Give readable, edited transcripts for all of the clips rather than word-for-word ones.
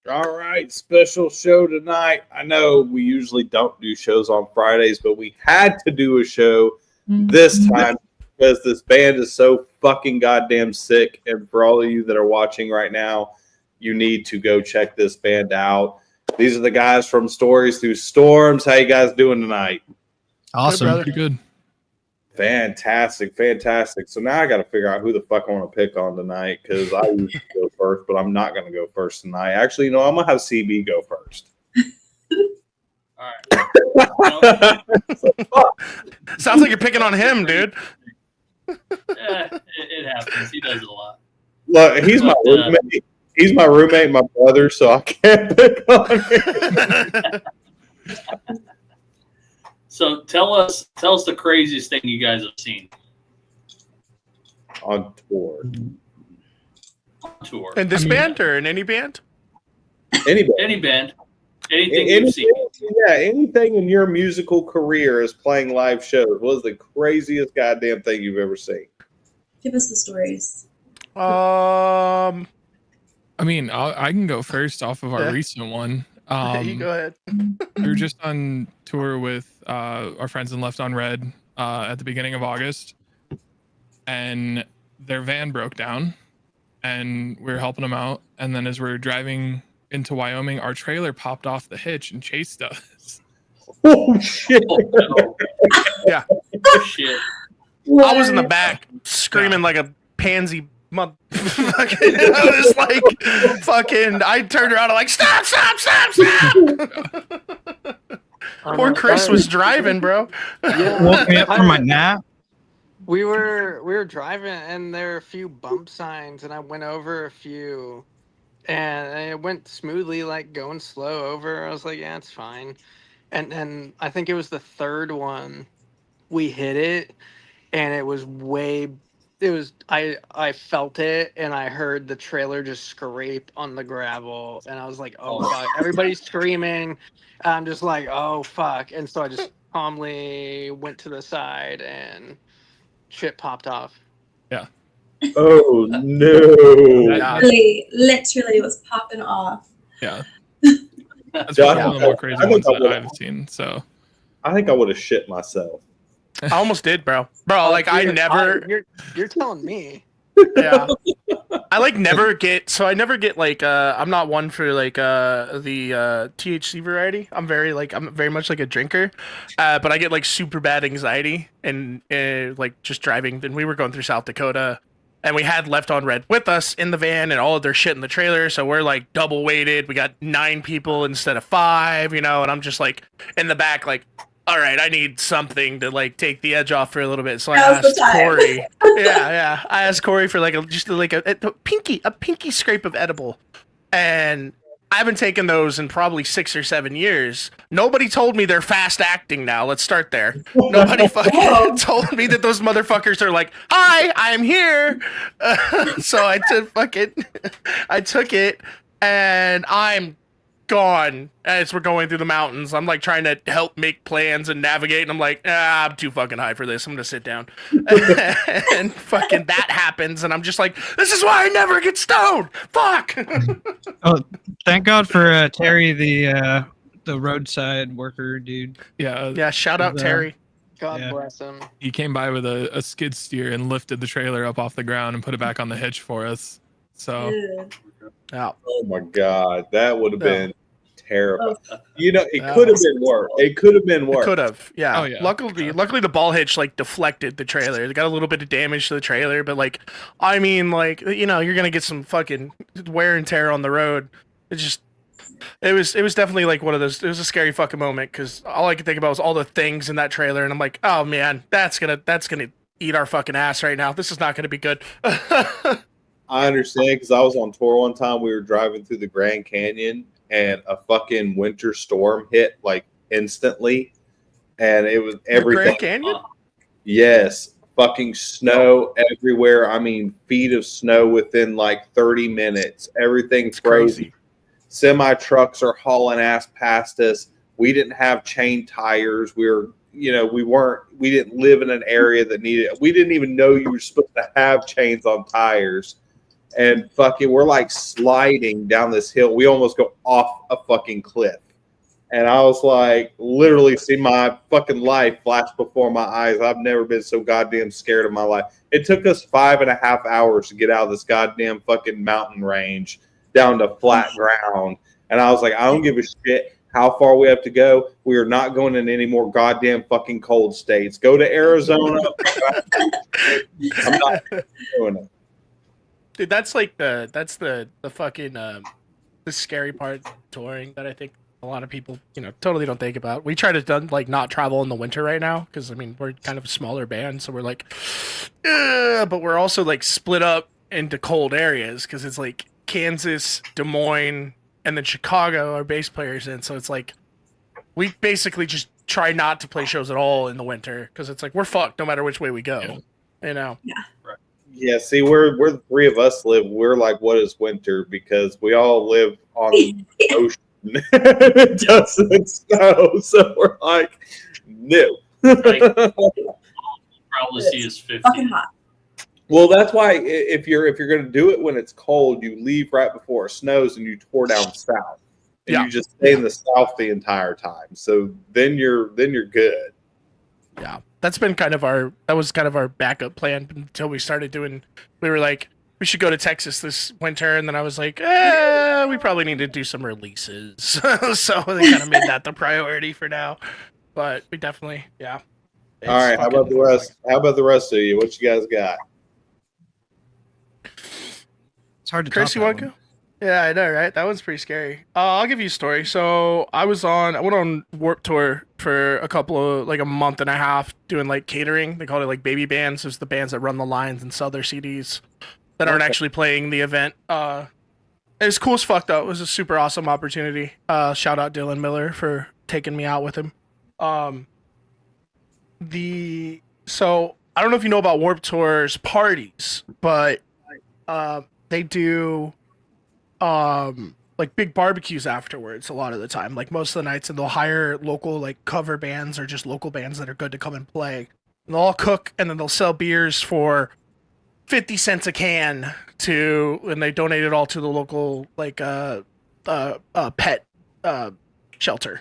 All right, special show tonight. I know we usually don't do shows on Fridays, but we had to do a show this time because this band is so fucking goddamn sick. And for all of you that are watching right now, you need to go check this band out. These are the guys from Stories Through Storms. How you guys doing tonight? Awesome. Good, pretty good. Fantastic, fantastic. So now I got to figure out who the fuck I want to pick on tonight because I usually go first, but I'm not going to go first tonight. Actually, no, I'm going to have CB go first. All right. Sounds like you're picking on him, dude. It happens. He does it a lot. Look, he's my roommate. He's my roommate, my brother, so I can't pick on him. So tell us the craziest thing you guys have seen On tour. on tour. In this band or in any band? Anybody. Any band, anything you've seen. Yeah, anything in your musical career is playing live shows. What is the craziest goddamn thing you've ever seen? Give us the stories. I mean, I can go first off of our recent one. You go ahead. We were just on tour with our friends in Left on Red at the beginning of August, and their van broke down, and we were helping them out. And then as we were driving into Wyoming, our trailer popped off the hitch and chased us. Oh, shit. Oh, no. Yeah. Oh, shit. I was in the back screaming like a pansy. I was like, fucking. I turned around and like, stop! Poor Chris was driving, bro. Yeah. Woke me up from my nap. We were driving and there were a few bump signs and I went over a few and it went smoothly, like going slow over. I was like, yeah, it's fine. And then I think it was the third one we hit it and it was I felt it and I heard the trailer just scrape on the gravel and I was like, oh fuck. Everybody's screaming. I'm just like, oh fuck. And so I just calmly went to the side and shit popped off. Yeah. Oh, no. Literally was popping off. Yeah. That's probably one of the more crazy ones that I've seen. So I think I would have shit myself. I almost did, bro. Like I never. You're telling me. Yeah. I like never get so I never get like I'm not one for like the THC variety. I'm very much like a drinker. But I get like super bad anxiety and like just driving. And we were going through South Dakota and we had Left on Red with us in the van and all of their shit in the trailer, so we're like double weighted. We got 9 people instead of 5, and I'm just like in the back like, all right, I need something to like take the edge off for a little bit. So I asked Corey. Yeah. I asked Corey for like a pinky scrape of edible, and I haven't taken those in probably 6 or 7 years. Nobody told me they're fast acting now. Let's start there. Nobody fucking told me that those motherfuckers are like, hi, I'm here. So I took it, and I'm gone as we're going through the mountains. I'm like trying to help make plans and navigate, and I'm like, I'm too fucking high for this. I'm gonna sit down. And fucking that happens, and I'm just like, this is why I never get stoned. Fuck. Oh, thank God for Terry, the roadside worker dude. Yeah. Shout out Terry. God bless him. He came by with a skid steer and lifted the trailer up off the ground and put it back on the hitch for us. So, Yeah. Oh my God, that would have been terrible. Oh. It could have been worse. It could have been worse. Could have, yeah. Oh, yeah. Luckily, the ball hitch like deflected the trailer. It got a little bit of damage to the trailer, but like, I mean, like, you're gonna get some fucking wear and tear on the road. It was definitely like one of those. It was a scary fucking moment because all I could think about was all the things in that trailer, and I'm like, oh man, that's gonna eat our fucking ass right now. This is not gonna be good. I understand because I was on tour one time. We were driving through the Grand Canyon, and a fucking winter storm hit like instantly, and it was everything. Grand Canyon? Yes, fucking snow everywhere. I mean, feet of snow within like 30 minutes. Everything's frozen. Semi trucks are hauling ass past us. We didn't have chain tires. We didn't live in an area that needed. We didn't even know you were supposed to have chains on tires. And fucking, we're like sliding down this hill. We almost go off a fucking cliff. And I was like, literally see my fucking life flash before my eyes. I've never been so goddamn scared in my life. It took us 5.5 hours to get out of this goddamn fucking mountain range down to flat ground. And I was like, I don't give a shit how far we have to go. We are not going in any more goddamn fucking cold states. Go to Arizona. I'm not doing it. Dude, that's the fucking the scary part of touring that I think a lot of people totally don't think about. We try to not travel in the winter right now because I mean we're kind of a smaller band, so we're like, but we're also like split up into cold areas because it's like Kansas, Des Moines, and then Chicago are bass players in, so it's like we basically just try not to play shows at all in the winter because it's like we're fucked no matter which way we go. Yeah. Yeah, see, where the 3 of us live, we're like, what is winter? Because we all live on the ocean. It doesn't snow, so we're like, no. Probably see is 50. Fucking hot. Well, that's why if you're going to do it when it's cold, you leave right before it snows and you tour down south. And you just stay in the south the entire time. So then you're good. Yeah. That was kind of our backup plan until we started doing. We were like, we should go to Texas this winter, and then I was like, we probably need to do some releases. So they kind of made that the priority for now. But we definitely, All right, how about the rest? How about the rest of you? What you guys got? It's hard to Chris, top you want to go? Yeah, I know, right? That one's pretty scary. I'll give you a story. So I went on Warped Tour for a month and a half doing like catering. They call it like baby bands. It's the bands that run the lines and sell their CDs that aren't actually playing the event. It was cool as fuck though. It was a super awesome opportunity. Shout out Dylan Miller for taking me out with him. So I don't know if you know about Warped Tour's parties, but they do like big barbecues afterwards a lot of the time, like most of the nights, and they'll hire local like cover bands or just local bands that are good to come and play. And they'll all cook, and then they'll sell beers for 50 cents a can and they donate it all to the local like pet shelter.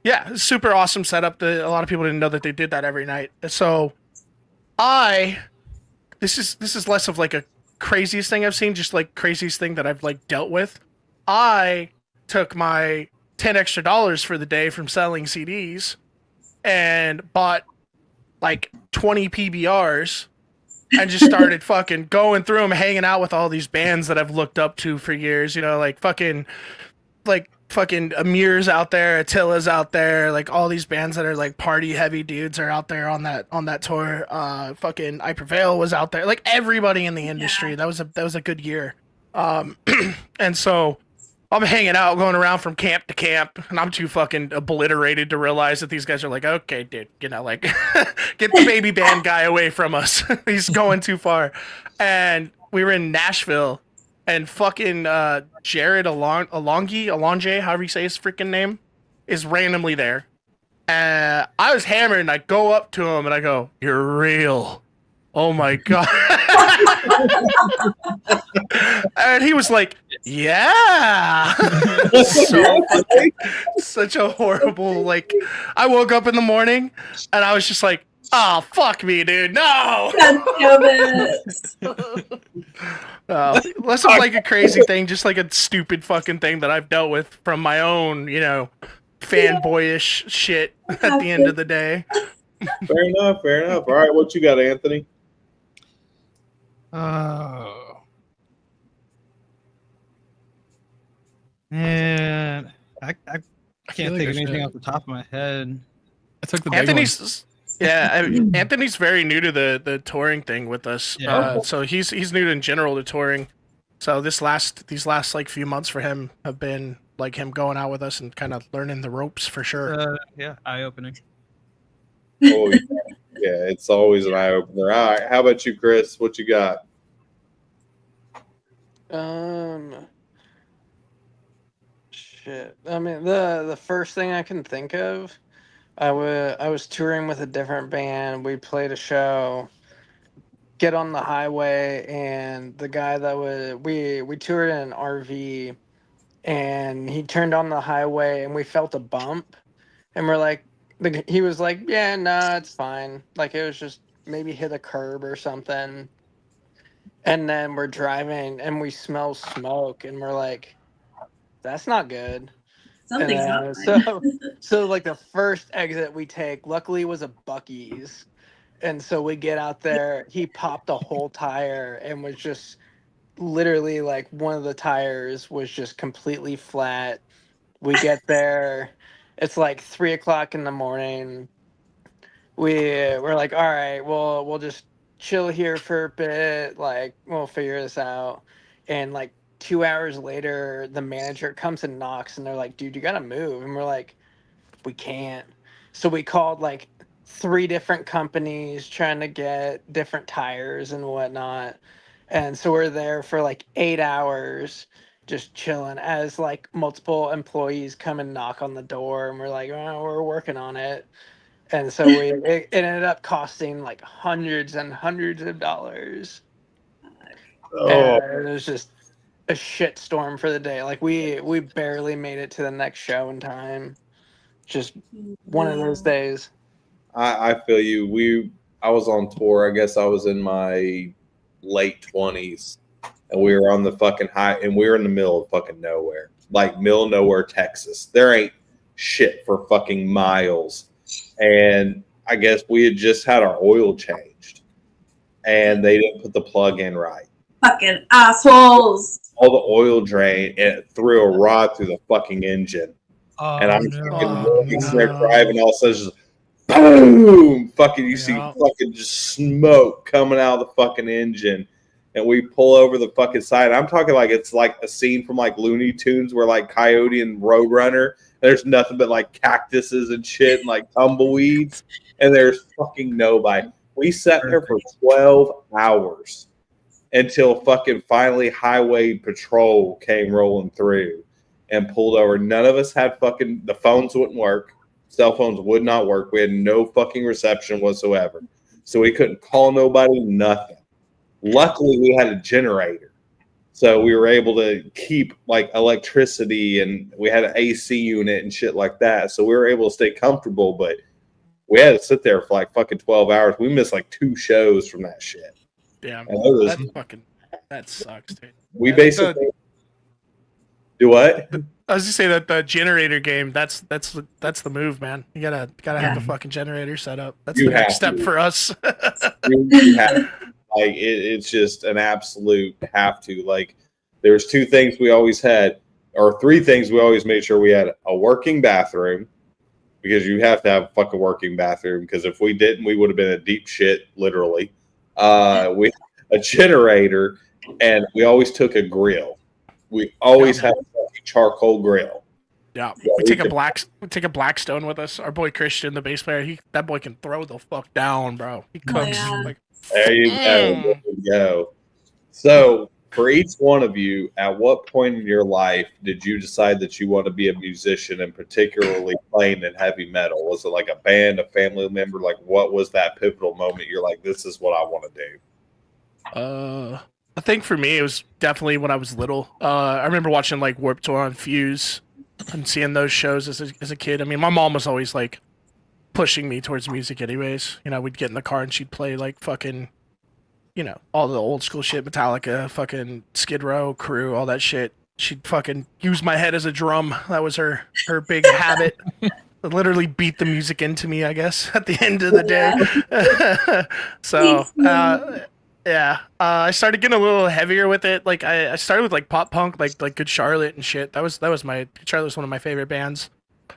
Yeah, super awesome setup. A lot of people didn't know that they did that every night. So I this is less of like a craziest thing I've seen, just like craziest thing that I've like dealt with. I took my $10 extra for the day from selling CDs and bought like 20 PBRs and just started fucking going through them, hanging out with all these bands that I've looked up to for years. You know, like fucking Amir's out there, Attila's out there, like all these bands that are like party heavy dudes are out there on that tour. Fucking I Prevail was out there. Like everybody in the industry. That was a good year. And so I'm hanging out, going around from camp to camp, and I'm too fucking obliterated to realize that these guys are like, okay, dude, you know, like, get the baby band guy away from us. He's going too far. And we were in Nashville, and fucking Jared Alonge, however you say his freaking name, is randomly there. I was hammered, and I go up to him, and I go, "You're real. Oh my God." And he was like, yeah. So fucking, such a horrible, like, I woke up in the morning and I was just like, oh, fuck me, dude. No. God damn it. Less of like a crazy thing, just like a stupid fucking thing that I've dealt with from my own, you know, fanboyish shit at the end of the day. Fair enough. Fair enough. All right. What you got, Anthony? Oh. Man, I can't feel like think I of anything should. off the top of my head. I took the big one. Anthony's Anthony's very new to the touring thing with us. Yeah. So he's new in general to touring. So these last like few months for him have been like him going out with us and kind of learning the ropes for sure. Yeah, eye-opening. Oh, yeah, it's always an eye opener. All right. How about you, Chris? What you got? Shit. I mean, the first thing I can think of, I was touring with a different band. We played a show, get on the highway, and the guy that we toured in an RV, and he turned on the highway, and we felt a bump, and we're like, he was like, yeah, nah, it's fine. Like it was just maybe hit a curb or something. And then we're driving, and we smell smoke, and we're like, that's not good. Something's not And right. so like the first exit we take, luckily was a Buc-ee's. And so we get out there, he popped a whole tire and was just literally like one of the tires was just completely flat. We get there, it's like 3:00 in the morning. We're like, all right, well, we'll just chill here for a bit, like we'll figure this out. And like 2 hours later, the manager comes and knocks, and they're like, dude, you gotta move. And we're like, we can't. So we called like 3 different companies trying to get different tires and whatnot. And so we're there for like 8 hours just chilling as like multiple employees come and knock on the door, and we're like, oh, we're working on it. And so it ended up costing like hundreds and hundreds of dollars. Oh, And it was just a shit storm for the day. Like we barely made it to the next show in time. Just one of those days. I feel you. I was on tour. I guess I was in my late 20s, and we were on the fucking high, and we were in the middle of fucking nowhere, like middle of nowhere, Texas. There ain't shit for fucking miles. And I guess we had just had our oil changed, and they didn't put the plug in right. Fucking assholes. All the oil drained, and it threw a rod through the fucking engine. Oh, And I'm no. fucking walking there driving, all of a sudden just boom! Fucking, you see fucking just smoke coming out of the fucking engine. And we pull over the fucking side. I'm talking like it's like a scene from like Looney Tunes where like Coyote and Roadrunner, there's nothing but like cactuses and shit and like tumbleweeds, and there's fucking nobody. We sat there for 12 hours until fucking finally highway patrol came rolling through and pulled over. None of us had fucking, the phones wouldn't work. Cell phones would not work. We had no fucking reception whatsoever. So we couldn't call nobody, nothing. Luckily, we had a generator. So we were able to keep like electricity, and we had an AC unit and shit like that. So we were able to stay comfortable, but we had to sit there for like fucking 12 hours. We missed like 2 shows from that shit. Damn. And it was, That sucks, dude. we I think basically do what? I was just say that the generator game. That's the move, man. You gotta have the fucking generator set up. That's You the next have step to. for us. You have, like it's just an absolute have to. Like there's two things we always had, or three things we always made sure we had: a working bathroom, because you have to have a fucking working bathroom. Because if we didn't, we would have been in deep shit, literally. We a generator, and we always took a grill. We always had a fucking charcoal grill. Yeah, we take a Blackstone with us. Our boy Christian, the bass player, that boy can throw the fuck down, bro. He cooks like. There you go. There you go. So, for each one of you, at what point in your life did you decide that you want to be a musician, and particularly playing in heavy metal? Was it like a band, a family member? Like, what was that pivotal moment? You're like, this is what I want to do. I think for me, it was definitely when I was little. I remember watching like Warped Tour on Fuse and seeing those shows as a kid. I mean, my mom was always like pushing me towards music anyways. You know, we'd get in the car and she'd play like fucking, you know, all the old school shit, Metallica, fucking Skid Row, Hrough, all that shit. She'd fucking use my head as a drum. That was her big habit. Literally beat the music into me, I guess, at the end of the day. So, yeah, I started getting a little heavier with it. Like I started with like pop punk, like Good Charlotte and shit. That was my Good Charlotte was one of my favorite bands.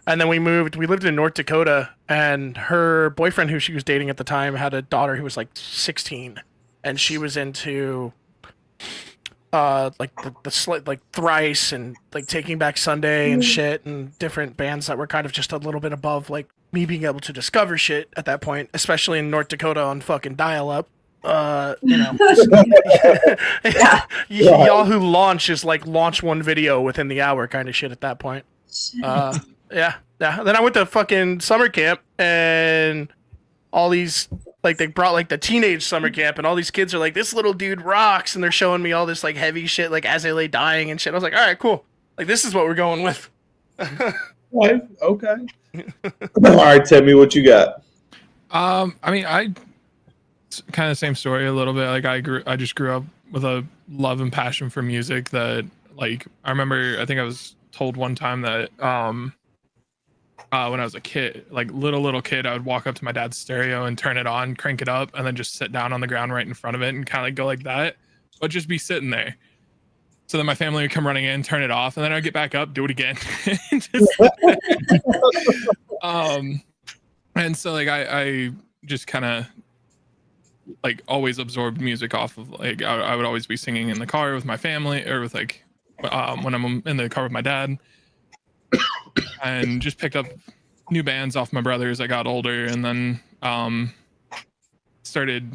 And then we lived in North Dakota, and her boyfriend, who she was dating at the time, had a daughter who was like 16, and she was into like like Thrice and like Taking Back Sunday and shit, and different bands that were kind of just a little bit above like me being able to discover shit at that point, especially in North Dakota on fucking dial-up. You know, y'all who launch is like launch one video within the hour kind of shit at that point. Yeah. Then I went to fucking summer camp, and all these like they brought like the teenage summer camp, and all these kids are like, this little dude rocks, and they're showing me all this like heavy shit, like As They Lay Dying and shit. I was like, all right, cool. Like this is what we're going with. Okay. All right, tell me what you got. I mean, kind of same story a little bit. Like I just grew up with a love and passion for music that, like, I remember, I think I was told one time that when I was a kid, like little kid, I would walk up to my dad's stereo and turn it on, crank it up, and then just sit down on the ground right in front of it and kind of like go like that, but just be sitting there. So then my family would come running in, turn it off, and then I'd get back up, do it again. And so like I just kind of like always absorbed music off of like I would always be singing in the car with my family, or with like when I'm in the car with my dad, and just picked up new bands off my brother as I got older, and then started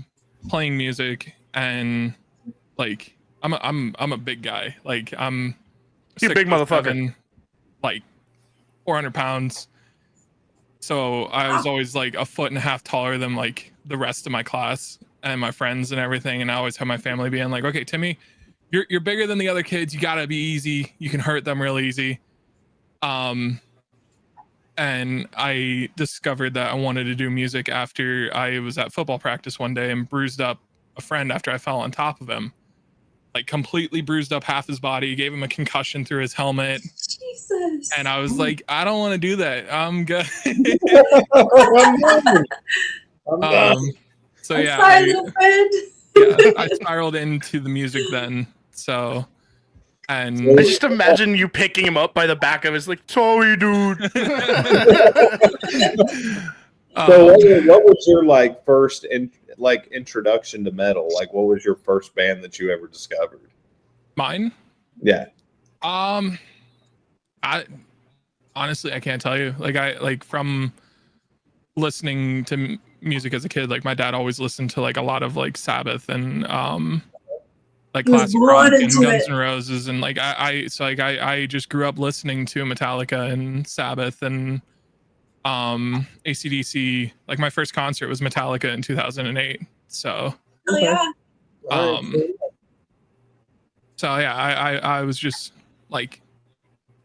playing music. And like I'm a big guy. Like You're a big motherfucker. Like 400 pounds. So I was always like a foot and a half taller than like the rest of my class and my friends and everything. And I always had my family being like, okay, Timmy, you're bigger than the other kids. You gotta be easy. You can hurt them real easy. And I discovered that I wanted to do music after I was at football practice one day and bruised up a friend after I fell on top of him. Like completely bruised up half his body, gave him a concussion through his helmet. Jesus. And I was like, I don't want to do that. I'm good. So yeah, Sorry, little friend. I spiraled into the music then. So, and I just imagine you picking him up by the back of his like, sorry, dude. So what was your like first introduction to metal? Like, what was your first band that you ever discovered? Mine? Yeah. I honestly, I can't tell you. Like from listening to music as a kid, like my dad always listened to like a lot of like Sabbath and like classic rock and Guns N' Roses, and like I just grew up listening to Metallica and Sabbath and AC/DC. Like my first concert was Metallica in 2008. So Oh yeah. So yeah, I was just like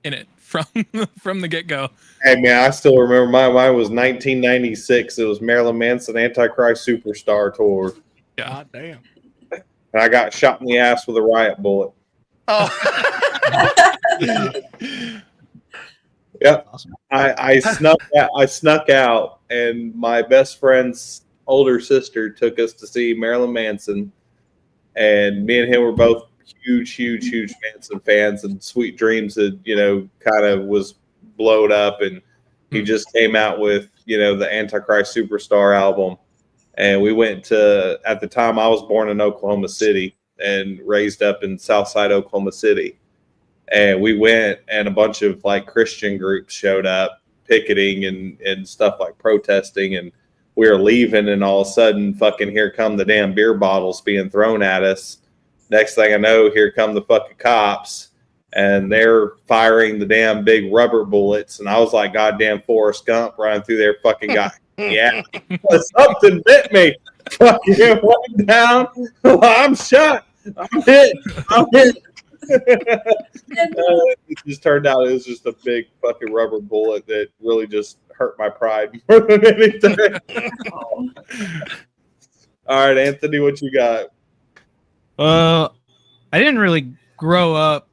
in it from the get-go. Hey man, I still remember mine was 1996. It was Marilyn Manson Antichrist Superstar tour. Yeah. God damn. and I got shot in the ass with a riot bullet. Oh. Yep. Awesome. I snuck out, and my best friend's older sister took us to see Marilyn Manson, and me and him were both huge Manson fans, and Sweet Dreams had, kind of was blowed up, and he just came out with, the Antichrist Superstar album. And we went to, at the time I was born in Oklahoma City and raised up in Southside Oklahoma City. And we went, and a bunch of like Christian groups showed up picketing and stuff, like protesting, and we were leaving, and all of a sudden fucking here come the damn beer bottles being thrown at us. Next thing I know, here come the fucking cops, and they're firing the damn big rubber bullets, and I was like goddamn Forrest Gump running through there, fucking guy. Yeah, something bit me. Fucking went down. I'm shot. I'm hit. It just turned out it was just a big fucking rubber bullet that really just hurt my pride more than anything. All right, Anthony, what you got? I didn't really grow up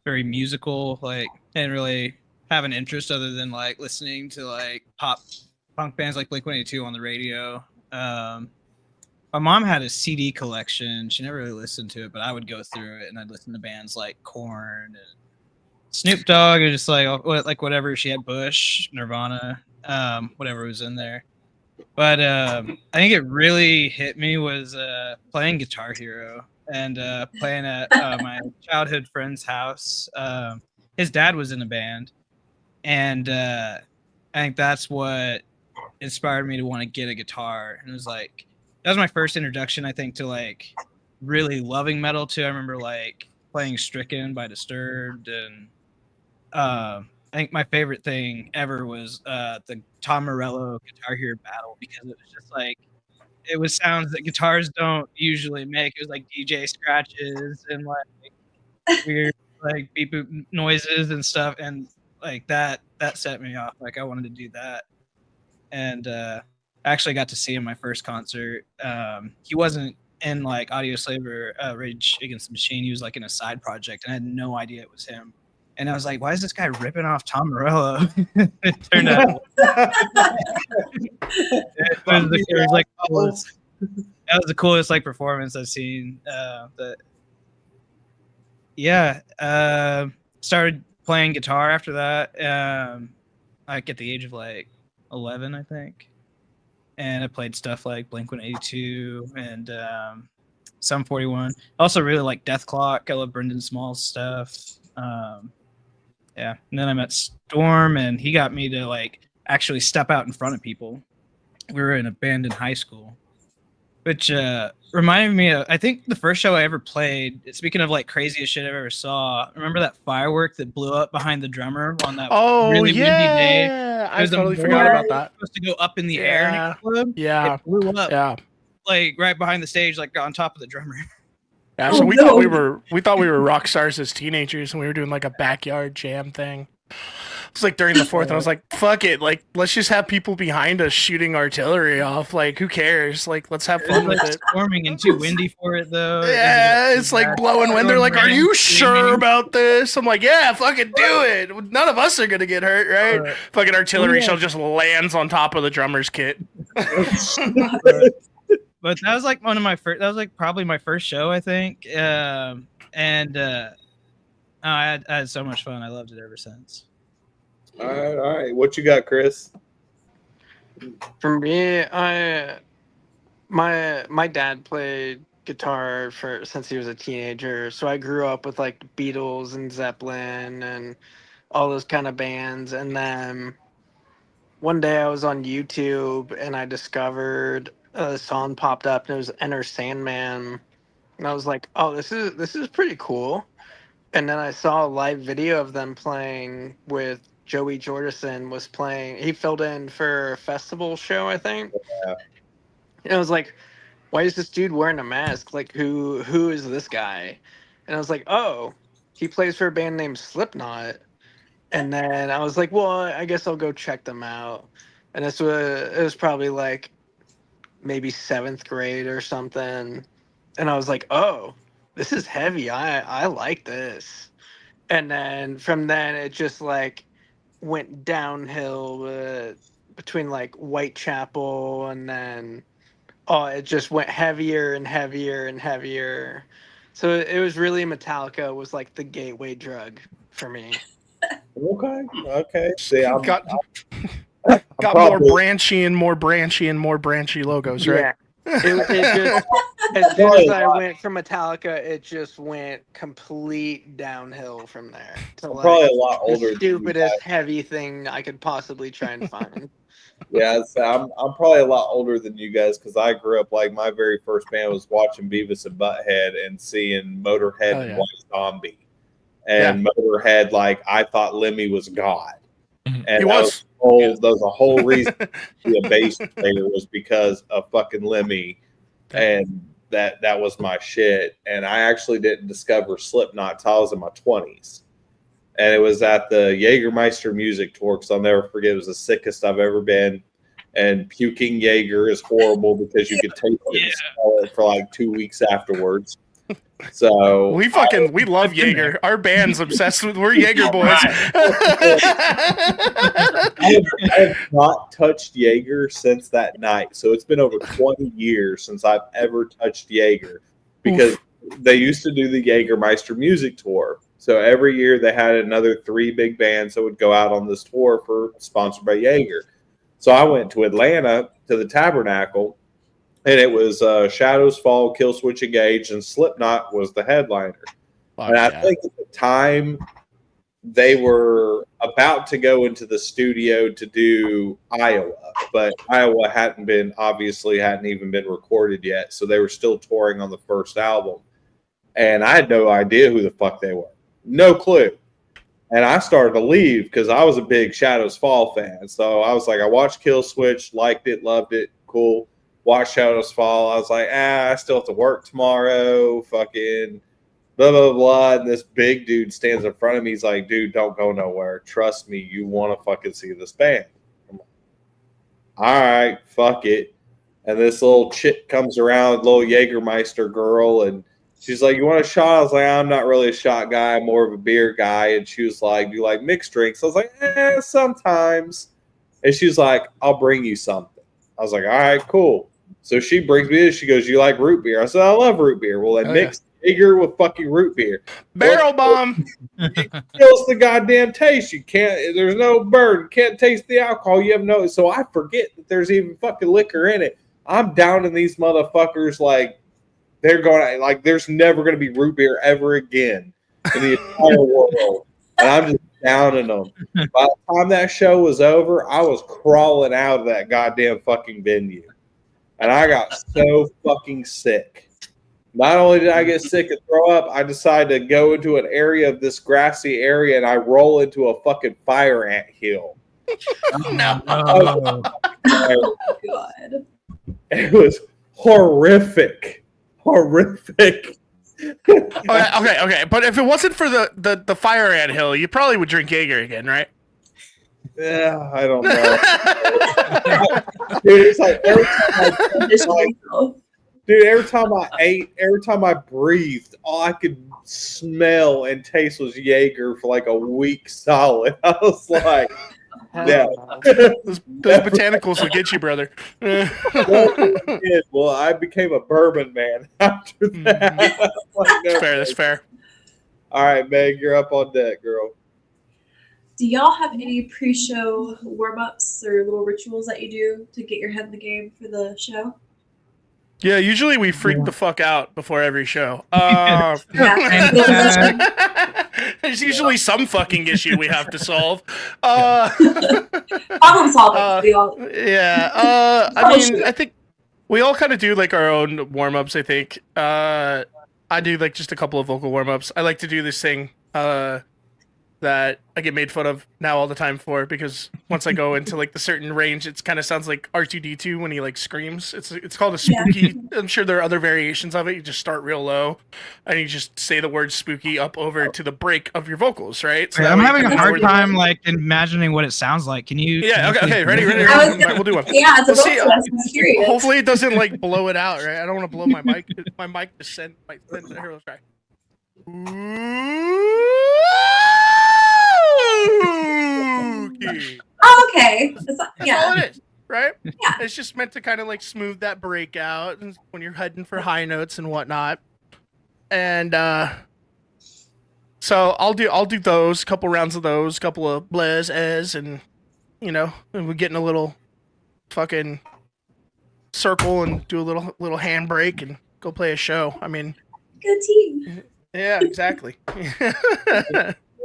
very musical. Like, didn't really have an interest other than like listening to like pop punk bands like Blink-182 on the radio. My mom had a CD collection. She never really listened to it, but I would go through it and I'd listen to bands like Korn and Snoop Dogg, or just like whatever. She had Bush, Nirvana, whatever was in there. But I think it really hit me was playing Guitar Hero and playing at my childhood friend's house. His dad was in a band, and I think that's what inspired me to want to get a guitar. And it was like, that was my first introduction, I think, to like really loving metal too. I remember like playing Stricken by Disturbed, and I think my favorite thing ever was the Tom Morello Guitar Hero battle, because it was just like, it was sounds that guitars don't usually make. It was like DJ scratches and like weird like beep boop noises and stuff, and like that set me off. Like I wanted to do that, and I actually got to see him my first concert. He wasn't in like Audio Slave or Rage Against the Machine. He was like in a side project, and I had no idea it was him. And I was like, why is this guy ripping off Tom Morello? It turned out it was like coolest. That was the coolest like performance I've seen. Started playing guitar after that. Like at the age of like 11, I think. And I played stuff like Blink-182 and Sum 41. Also really like Death Clock. I love Brendan Small's stuff. And then I met Storm, and he got me to like actually step out in front of people. We were in a band in high school, which reminded me of, I think, the first show I ever played. Speaking of like craziest shit I ever saw, remember that firework that blew up behind the drummer on that really windy day? I totally forgot about that. It was supposed to go up in the air and it exploded. Yeah, it blew up. Yeah, like right behind the stage, like on top of the drummer. Yeah, so we thought we were rock stars as teenagers, and we were doing like a backyard jam thing. It's like during the 4th, and I was like, "Fuck it! Like, let's just have people behind us shooting artillery off. Like, who cares? Like, let's have fun with it." Storming and too windy for it though. Yeah, it's like blowing wind. They're like, "Are you sure about this?" I'm like, "Yeah, fucking do it. None of us are gonna get hurt, right?" Fucking artillery shell just lands on top of the drummer's kit. But that was like one of my first. That was like probably my first show, I think. I had so much fun. I loved it ever since. All right. What you got, Chris? For me, my dad played guitar since he was a teenager, so I grew up with like Beatles and Zeppelin and all those kind of bands. And then one day I was on YouTube and I discovered a song popped up, and it was Enter Sandman, and I was like, "Oh, this is pretty cool." And then I saw a live video of them playing with Joey Jordison was playing. He filled in for a festival show, I think. Yeah. And I was like, "Why is this dude wearing a mask? Like, who is this guy?" And I was like, "Oh, he plays for a band named Slipknot." And then I was like, "Well, I guess I'll go check them out." And it was probably like maybe 7th grade or something. and I was like, oh, this is heavy. I like this. And then from then it just like went downhill between like Whitechapel and then it just went heavier and heavier and heavier. So it was really Metallica was like the gateway drug for me. Okay. See, got probably- more branchy and more branchy and more branchy logos, right? Yeah. It just as soon as I went from Metallica, it just went complete downhill from there to I'm like probably a lot older the than you stupidest guys. heavy thing I could possibly try and find. Yeah, so I'm probably a lot older than you guys because I grew up like my very first band was watching Beavis and Butthead and seeing Motorhead Oh, and yeah. White Zombie. And Motorhead, like I thought Lemmy was God. Mhm. And He was. that was a whole reason to be a bass player was because of fucking Lemmy. And that was my shit. And I actually didn't discover Slipknot until I was in my 20s. And it was at the Jägermeister music tour because I'll never forget. It was the sickest I've ever been. And puking Jaeger is horrible because you could taste it and smell it for like 2 weeks afterwards. So We love Jaeger. Our band's obsessed with. We're Jaeger boys. I have not touched Jaeger since that night. So it's been over 20 years since I've ever touched Jaeger because they used to do the Jägermeister music tour. So every year they had another 3 big bands that would go out on this tour for sponsored by Jaeger. So I went to Atlanta to the Tabernacle, and it was Shadows Fall, Killswitch Engage, and Slipknot was the headliner. And I think at the time they were about to go into the studio to do Iowa, but Iowa hadn't even been recorded yet. So they were still touring on the first album. And I had no idea who the fuck they were. No clue. And I started to leave because I was a big Shadows Fall fan. So I was like, I watched Killswitch, liked it, loved it, cool. Watched Shadows Fall. I was like, I still have to work tomorrow. Fucking blah, blah, blah. And this big dude stands in front of me. He's like, dude, don't go nowhere. Trust me. You want to fucking see this band. I'm like, all right, fuck it. And this little chick comes around, little Jägermeister girl, and she's like, you want a shot? I was like, I'm not really a shot guy. I'm more of a beer guy. And she was like, do you like mixed drinks? I was like, sometimes. And she's like, I'll bring you something. I was like, all right, cool. So she brings me this. She goes, you like root beer? I said, I love root beer. Well, then mix Jaeger with fucking root beer. Barrel bomb. It kills the goddamn taste. You can't, there's no burn. Can't taste the alcohol. You have no, so I forget that there's even fucking liquor in it. I'm down in these motherfuckers like, they're going like there's never going to be root beer ever again in the entire world, and I'm just downing them. By the time that show was over, I was crawling out of that goddamn fucking venue, and I got so fucking sick. Not only did I get sick and throw up, I decided to go into an area of this grassy area, and I roll into a fucking fire ant hill. No. Oh, Oh, God. It was horrific. Horrific. Okay. But if it wasn't for the fire ant hill, you probably would drink Jaeger again, right? Yeah, I don't know. Dude, it's like every time I ate, every time I breathed, all I could smell and taste was Jaeger for like a week solid. I was like, yeah. Those botanicals will get you, brother. Well, I became a bourbon man after that. Like, no, That's fair. All right, Meg, you're up on deck, girl. Do y'all have any pre-show warm-ups or little rituals that you do to get your head in the game for the show? Yeah, usually we freak the fuck out before every show. There's usually some fucking issue we have to solve. Problem solving. I mean, I think we all kind of do like our own warm-ups, I think. I do like just a couple of vocal warm-ups. I like to do this thing. that I get made fun of now all the time for, because once I go into like the certain range, it kind of sounds like R2D2 when he like screams. It's called a spooky. I'm sure there are other variations of it. You just start real low, and you just say the word spooky up over to the break of your vocals, right? So I'm that way having you a can hard know where time like imagining what it sounds like. Can you? Yeah. can you Okay. please- Ready. I was We'll do one. Yeah, it's a Let's see, bonus. I'm curious. Hopefully it doesn't like blow it out, right? I don't want to blow my mic. My mic descend. Here, let's try. Spooky. Oh, okay. That's all That's all it is, right? Yeah. It's just meant to kind of like smooth that break out and when you're heading for high notes and whatnot. And so I'll do those, couple rounds of those, couple of blaz as, and and we're getting a little fucking circle and do a little handbrake and go play a show. I mean, good team. yeah, exactly. Fair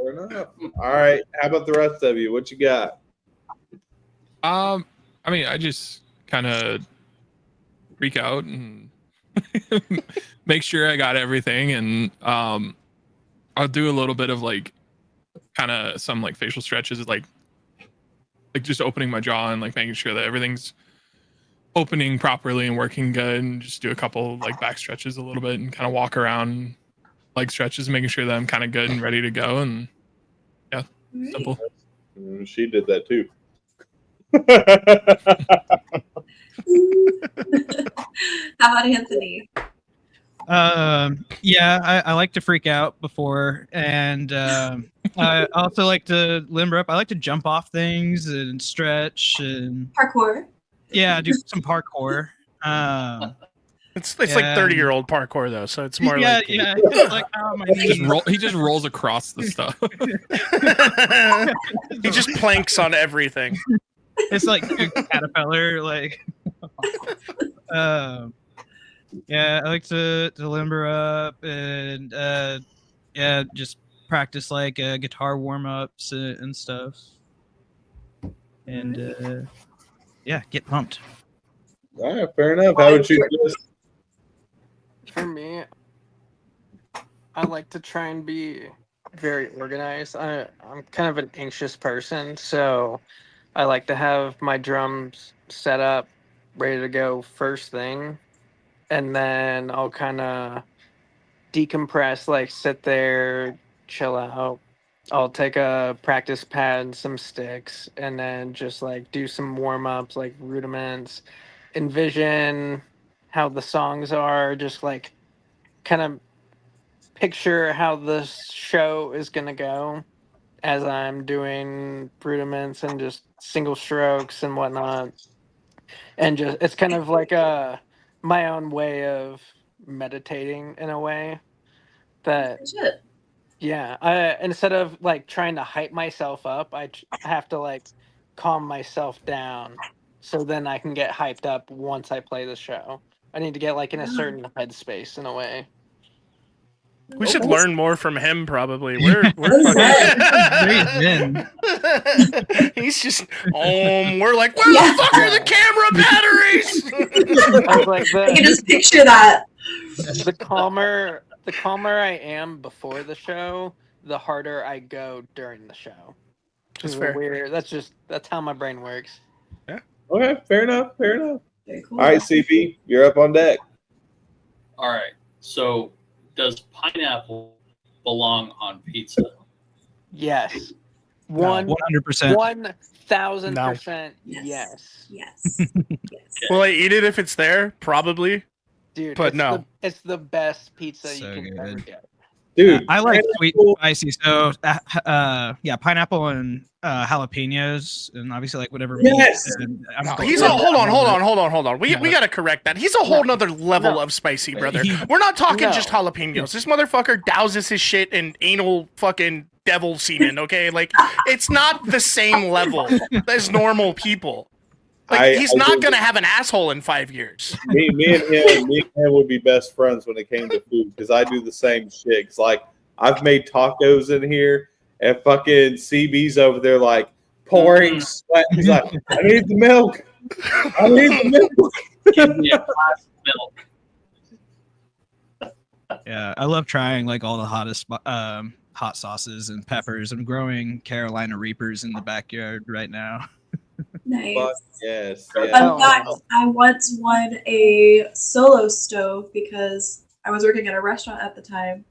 enough. All right. How about the rest of you? What you got? I mean, I just kind of freak out and make sure I got everything, and I'll do a little bit of like kind of some like facial stretches, like just opening my jaw and like making sure that everything's opening properly and working good, and just do a couple like back stretches a little bit and kind of walk around leg stretches, making sure that I'm kind of good and ready to go. And yeah, Right. simple. She did that too. How about Anthony? Yeah, I like to freak out before, and I also like to limber up. I like to jump off things and stretch, and Parkour. yeah, do some parkour. It's like 30-year-old parkour though, so it's more yeah, like yeah. It's like how am I He just rolls across the stuff. he just planks on everything. It's like a caterpillar, like. Yeah, I like to limber up and yeah, just practice like guitar warm ups and stuff, and yeah, get pumped. All right, fair enough. How would you do this? For me, I like to try and be very organized. I'm kind of an anxious person, so I like to have my drums set up, ready to go first thing, and then I'll kind of decompress, like sit there, chill out. I'll take a practice pad, some sticks, and then just like do some warm ups, like rudiments, envision how the songs are, just like kind of picture how the show is gonna go as I'm doing rudiments and just single strokes and whatnot. And just it's kind of like my own way of meditating in a way that Shit. yeah, I instead of like trying to hype myself up, I have to like calm myself down so then I can get hyped up once I play the show. I need to get like in a certain headspace in a way. We should learn more from him. Probably we're Very zen. He's just we're like, where the fuck are the camera batteries? I was like I can just picture that. the calmer I am before the show, the harder I go during the show. That's It's fair. weird. That's how my brain works. Okay, fair enough. Fair enough. Very cool. All right, CB, you're up on deck. All right. So, does pineapple belong on pizza? Yes. No, 100%. 1,000% Yes. yes. Yes. Yes. Will I eat it if it's there? Probably. Dude, But it's no. It's the best pizza So you can good. ever get. Dude, I like sweet pineapple- spicy, so yeah, pineapple and jalapenos, and obviously like whatever. Yes! meat, and No, going he's for a it. hold on. We gotta correct that. He's a whole nother level No. of spicy, brother. He- We're not talking No. just jalapenos. This motherfucker douses his shit in anal fucking devil semen. Okay, like it's not the same level as normal people. Like he's not gonna have an asshole in 5 years. me and him would be best friends when it came to food because I do the same shit. 'Cause, like I've made tacos in here, and fucking CB's over there like pouring sweat. He's like, I need the milk. I need the milk. Give me a glass of milk. Yeah, I love trying like all the hot sauces and peppers. I'm growing Carolina Reapers in the backyard right now. Nice. Fuck yes. Fun yes. fact, I once won a solo stove because I was working at a restaurant at the time,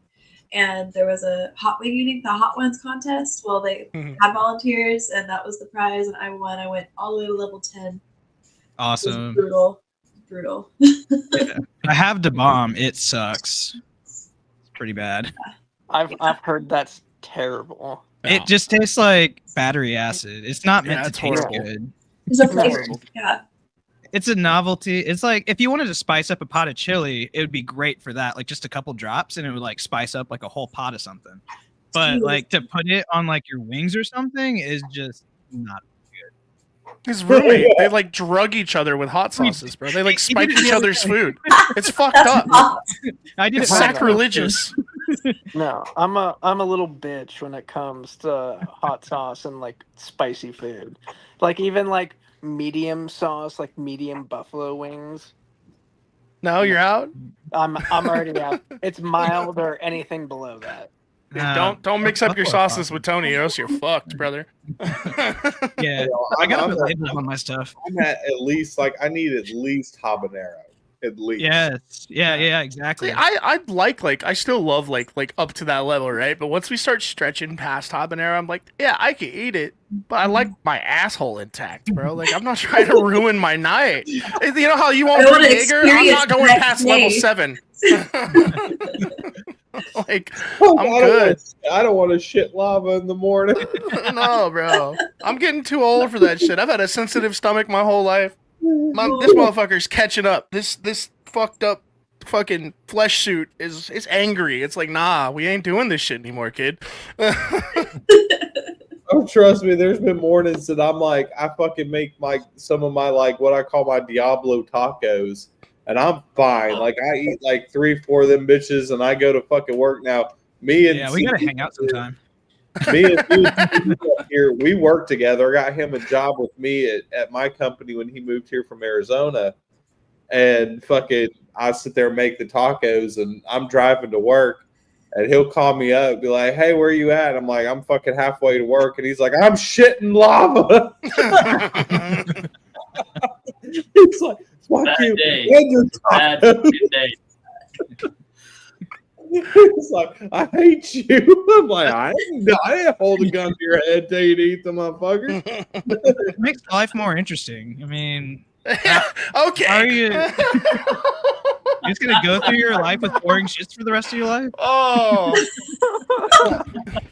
and there was a hot wing eating, the hot ones contest. Well, they had volunteers, and that was the prize, and I won. I went all the way to level 10. Awesome. It was brutal. Yeah. I have the bomb. It sucks. It's pretty bad. I've heard that's terrible. It just tastes like battery acid. It's not meant to it's taste horrible. good. There's a flavor. Yeah. It's a novelty. It's like if you wanted to spice up a pot of chili, it would be great for that. Like just a couple drops, and it would like spice up like a whole pot of something. But like to put it on like your wings or something is just not. His roommate, they like drug each other with hot sauces, bro. They like spike each other's food. It's fucked up. I did it It's sacrilegious. No, I'm a little bitch when it comes to hot sauce and like spicy food. Like even like medium sauce, like medium buffalo wings. No, you're out. I'm already out. It's mild or anything below that. Don't mix up your sauces with Tony, or else you're fucked, brother. Yeah, I gotta put labels on my stuff. I'm at least like I need at least habanero. At least. Yes. Yeah, exactly. See, I like I still love like up to that level, right? But once we start stretching past habanero, I'm like, yeah, I can eat it, but I like my asshole intact, bro. Like I'm not trying to ruin my night. You know how you won't drink Jaeger? I'm not going past level 7. Like I'm good. I don't want to shit lava in the morning. No, bro. I'm getting too old for that shit. I've had a sensitive stomach my whole life. This motherfucker's catching up. This fucked up fucking flesh suit is angry. It's like, nah, we ain't doing this shit anymore, kid. Oh, trust me, there's been mornings that I'm like, I fucking make some of my like what I call my Diablo tacos, and I'm fine. Like I eat like 3-4 of them bitches, and I go to fucking work now. Me and we gotta hang out sometime. Me and here, we work together. I got him a job with me at my company when he moved here from Arizona, and fucking I sit there and make the tacos, and I'm driving to work, and he'll call me up, be like, "Hey, where you at?" I'm like, "I'm fucking halfway to work," and he's like, "I'm shitting lava." He's like, "Fuck Bad you, day. and your Bad tacos." day. It's like, I hate you. I'm like, I didn't hold a gun to your head till you eat the motherfucker. It makes life more interesting. I mean, Okay. are you just gonna go through your life with boring shits for the rest of your life? Oh,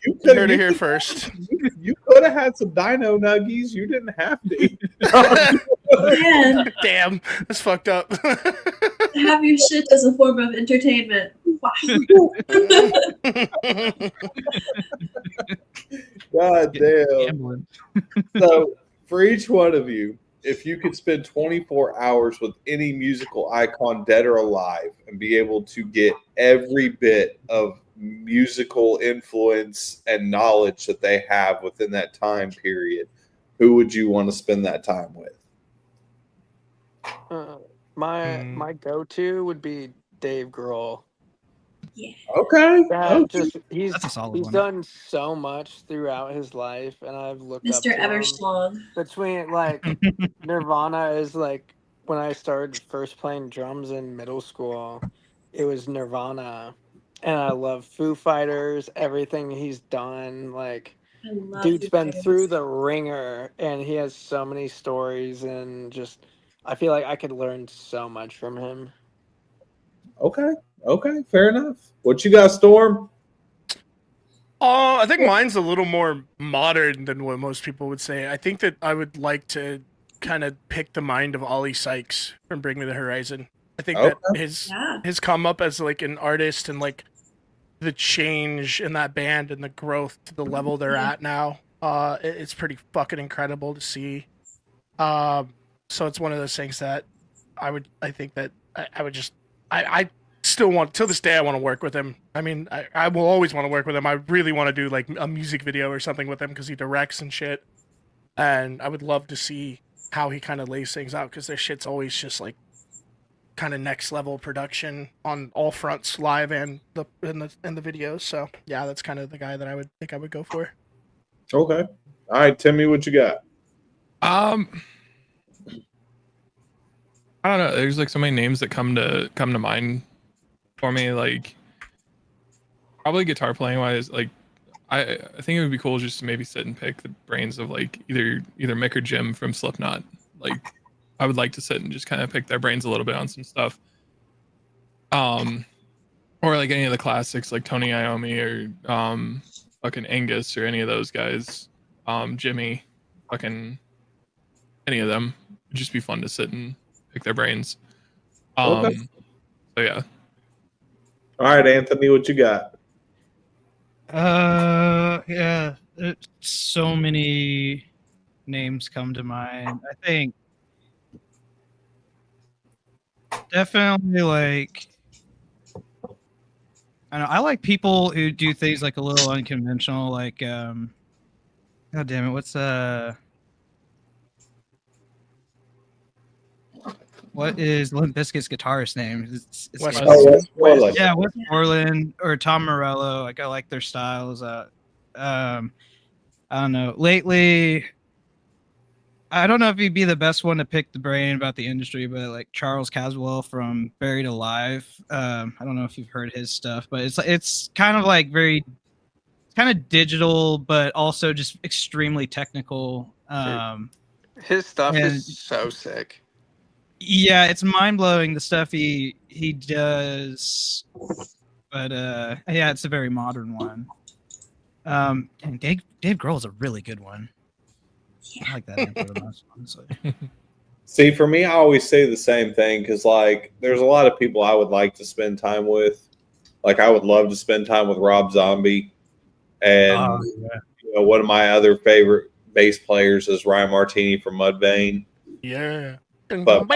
You you heard it here first. You could have had some dino nuggies. You didn't have to eat. Man, Damn, that's fucked up. have your shit as a form of entertainment. Wow. God damn. Gambling. So, for each one of you, if you could spend 24 hours with any musical icon, dead or alive, and be able to get every bit of musical influence and knowledge that they have within that time period, who would you want to spend that time with? My go-to would be Dave Grohl. Yeah. Okay. He's That's a solid he's one. done so much throughout his life, and I've looked up Mr. to him. Everslong. Between like Nirvana is like when I started first playing drums in middle school, it was Nirvana, and I love Foo Fighters, everything he's done. Like I love dude's Foo been Fighters. through the ringer, and he has so many stories, and just I feel like I could learn so much from him. Okay, fair enough. What you got, Storm? Oh, I think mine's a little more modern than what most people would say. I think that I would like to kind of pick the mind of Ollie Sykes from Bring Me the Horizon. I think that his come up as like an artist and like the change in that band and the growth to the level they're at now, it's pretty fucking incredible to see. So it's one of those things that I still want, till this day, I want to work with him. I mean, I will always want to work with him. I really want to do like a music video or something with him because he directs and shit. And I would love to see how he kind of lays things out because their shit's always just like kind of next level production on all fronts, live and in the videos. So yeah, that's kind of the guy that I would think I would go for. Okay. All right, Timmy, what you got? I don't know. There's like so many names that come to mind for me. Like probably guitar playing wise, like I think it would be cool just to maybe sit and pick the brains of like either Mick or Jim from Slipknot. Like I would like to sit and just kind of pick their brains a little bit on some stuff. Or like any of the classics like Tony Iommi or fucking Angus or any of those guys. Jimmy, fucking any of them. It'd just be fun to sit and pick their brains. Okay. So yeah. All right, Anthony, what you got? Yeah, so many names come to mind. I think definitely like I don't know. I like people who do things like a little unconventional, like God damn it, what is Limp Bizkit's guitarist name? Wes Borland. Yeah, Wes Borland or Tom Morello. Like I like their styles. I don't know. Lately, I don't know if he'd be the best one to pick the brain about the industry, but like Charles Caswell from Buried Alive. I don't know if you've heard his stuff, but it's kind of like kind of digital, but also just extremely technical. His stuff is so sick. Yeah, it's mind blowing the stuff he does, but yeah, it's a very modern one. And Dave Grohl is a really good one. I like that intro the most, honestly. See, for me, I always say the same thing because, like, there's a lot of people I would like to spend time with. Like, I would love to spend time with Rob Zombie, and you know, one of my other favorite bass players is Ryan Martini from Mudvayne. Yeah, but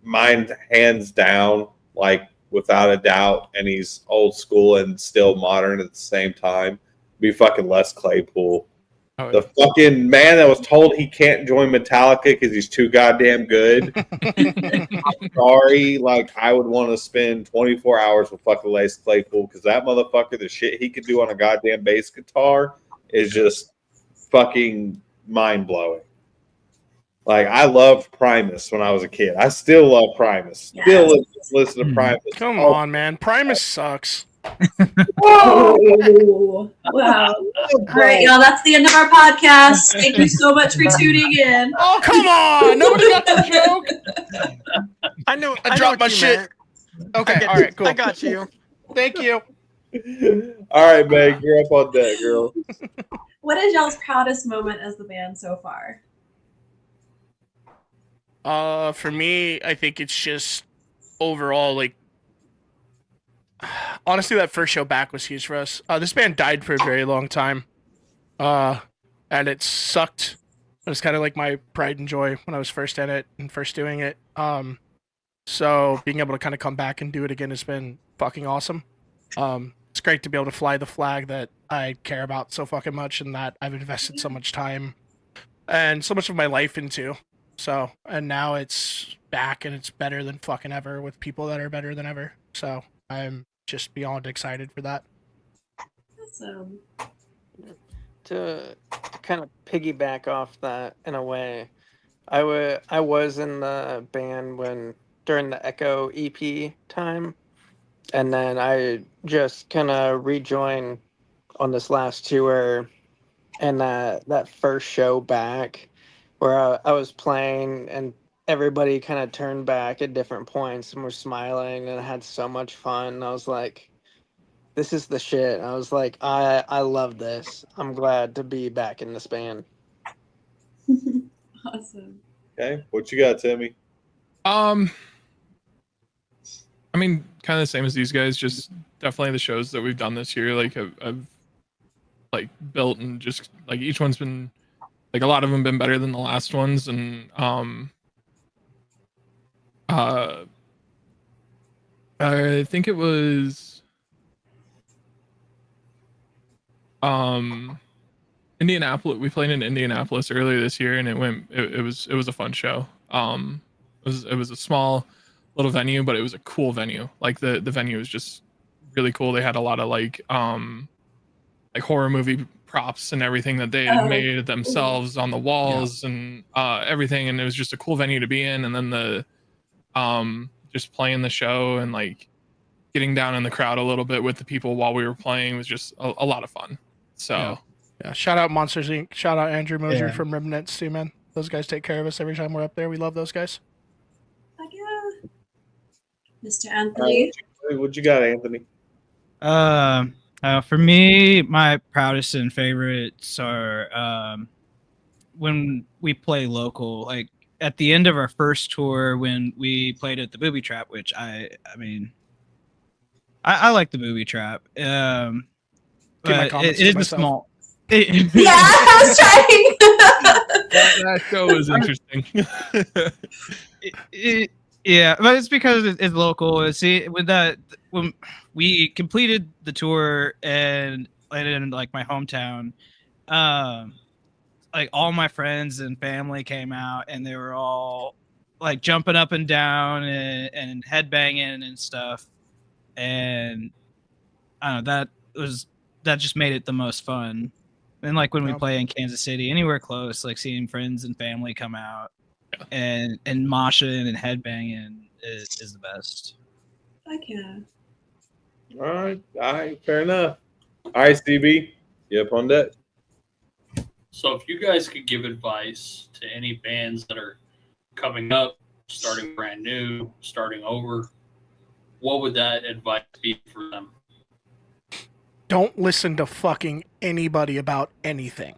mine, hands down, like without a doubt, and he's old school and still modern at the same time, be fucking Les Claypool. Oh, The fucking man that was told he can't join Metallica because he's too goddamn good. I'm sorry. Like, I would want to spend 24 hours with fucking Les Claypool because that motherfucker, the shit he could do on a goddamn bass guitar is just fucking mind blowing. Like, I loved Primus when I was a kid. I still love Primus. Still listen to Primus. Come on, man. Primus sucks. Whoa. Wow. All right, y'all. That's the end of our podcast. Thank you so much for tuning in. Oh, come on. Nobody got the joke. I know. I dropped my shit. Okay. All right. Cool. I got you. Thank you. All right, Meg. You're up on deck, girl. What is y'all's proudest moment as the band so far? For me, I think it's just overall, like, honestly, that first show back was huge for us. This band died for a very long time. And it sucked. It was kind of like my pride and joy when I was first in it and first doing it. So being able to kind of come back and do it again has been fucking awesome. It's great to be able to fly the flag that I care about so fucking much and that I've invested so much time and so much of my life into. So, and now it's back and it's better than fucking ever with people that are better than ever. So I'm just beyond excited for that. Awesome. To kind of piggyback off that in a way, I was in the band during the Echo EP time, and then I just kind of rejoined on this last tour, and that first show back where I was playing and everybody kind of turned back at different points and were smiling and had so much fun. I was like, this is the shit. I was like, I love this. I'm glad to be back in this band. Awesome. Okay, what you got, Timmy? I mean, kind of the same as these guys. Just definitely the shows that we've done this year. Like, I've like built and just like each one's been like a lot of them been better than the last ones, and I think it was Indianapolis. We played in Indianapolis earlier this year, and it was a fun show. It was a small little venue, but it was a cool venue. Like the venue was just really cool. They had a lot of like horror movie props and everything that they had made themselves on the walls and everything, and it was just a cool venue to be in. And then the just playing the show and like getting down in the crowd a little bit with the people while we were playing was just a lot of fun. So yeah, shout out Monsters Inc. Shout out Andrew Moser Yeah. from Remnants too, man. Those guys take care of us every time we're up there. We love those guys. Heck yeah. Mr. Anthony. What you got, Anthony? For me, my proudest and favorites are when we play local. Like at the end of our first tour, when we played at the Booby Trap, which I mean, I like the Booby Trap. my But comments it to is a myself. small. Yeah, I was trying. that show was interesting. Yeah, but it's because it's local. See, when we completed the tour and landed in like my hometown, like all my friends and family came out and they were all like jumping up and down and headbanging and stuff, and I don't know, that just made it the most fun. And like when we play in Kansas City, anywhere close, like seeing friends and family come out and moshing and headbanging is the best. Heck yeah. All right, fair enough. All right, CB, you up on deck? So if you guys could give advice to any bands that are coming up, starting brand new, starting over, what would that advice be for them? Don't listen to fucking anybody about anything.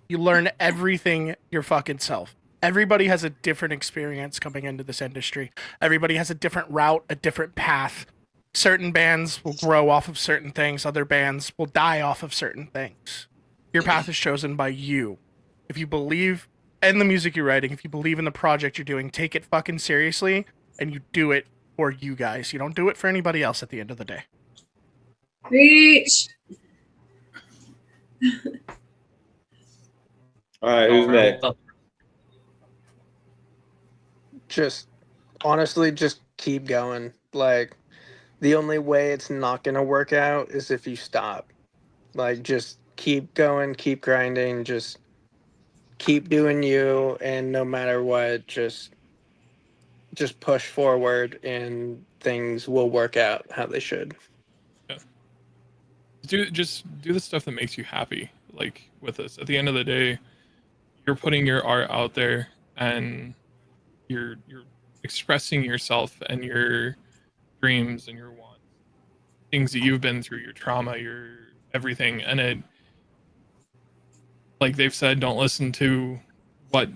You learn everything your fucking self. Everybody has a different experience coming into this industry. Everybody has a different route, a different path. Certain bands will grow off of certain things. Other bands will die off of certain things. Your path is chosen by you. If you believe in the music you're writing, if you believe in the project you're doing, take it fucking seriously, and you do it for you guys. You don't do it for anybody else at the end of the day. Reach. All right, who's next? Just honestly, just keep going. Like the only way it's not gonna work out is if you stop. Like just keep going, keep grinding, just keep doing you, and no matter what, just push forward and things will work out how they should. Do the stuff that makes you happy. Like with us, at the end of the day, you're putting your art out there and you're expressing yourself and your dreams and your wants, things that you've been through, your trauma, your everything. And it, like they've said, don't listen to what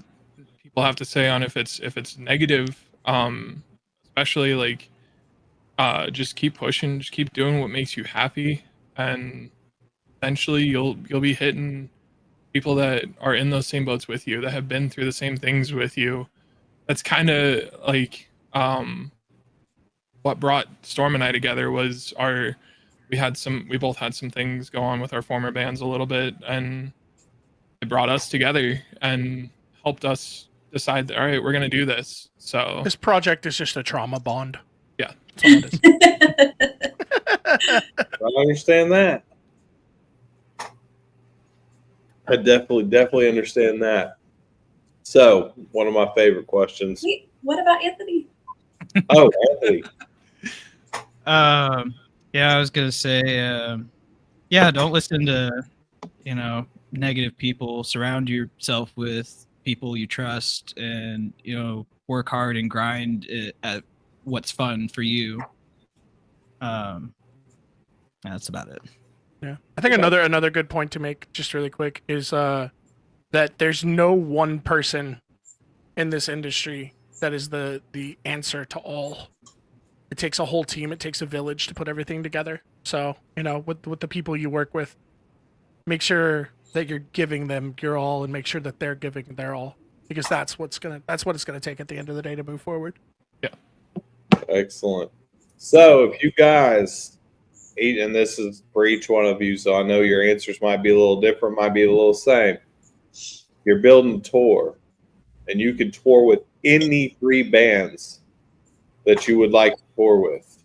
people have to say on if it's negative. Especially like just keep pushing, just keep doing what makes you happy, and eventually you'll be hitting people that are in those same boats with you, that have been through the same things with you. That's kind of like what brought Storm and I together was we both had some things go on with our former bands a little bit, and it brought us together and helped us decide that, all right, we're going to do this. So This project is just a trauma bond. Yeah. That's all it is. I understand that. I definitely understand that. So, one of my favorite questions. Wait, what about Anthony? Oh, Anthony. Yeah, I was gonna say, yeah, don't listen to, negative people. Surround yourself with people you trust, and work hard and grind at what's fun for you. That's about it. Yeah, I think another good point to make, just really quick, is that there's no one person in this industry that is the answer to all. It takes a whole team. It takes a village to put everything together. So, with the people you work with, make sure that you're giving them your all, and make sure that they're giving their all, because that's what it's gonna take at the end of the day to move forward. Yeah. Excellent. So, if you guys, and this is for each one of you, so I know your answers might be a little different, might be a little same. You're building a tour, and you can tour with any three bands. that you would like to tour with?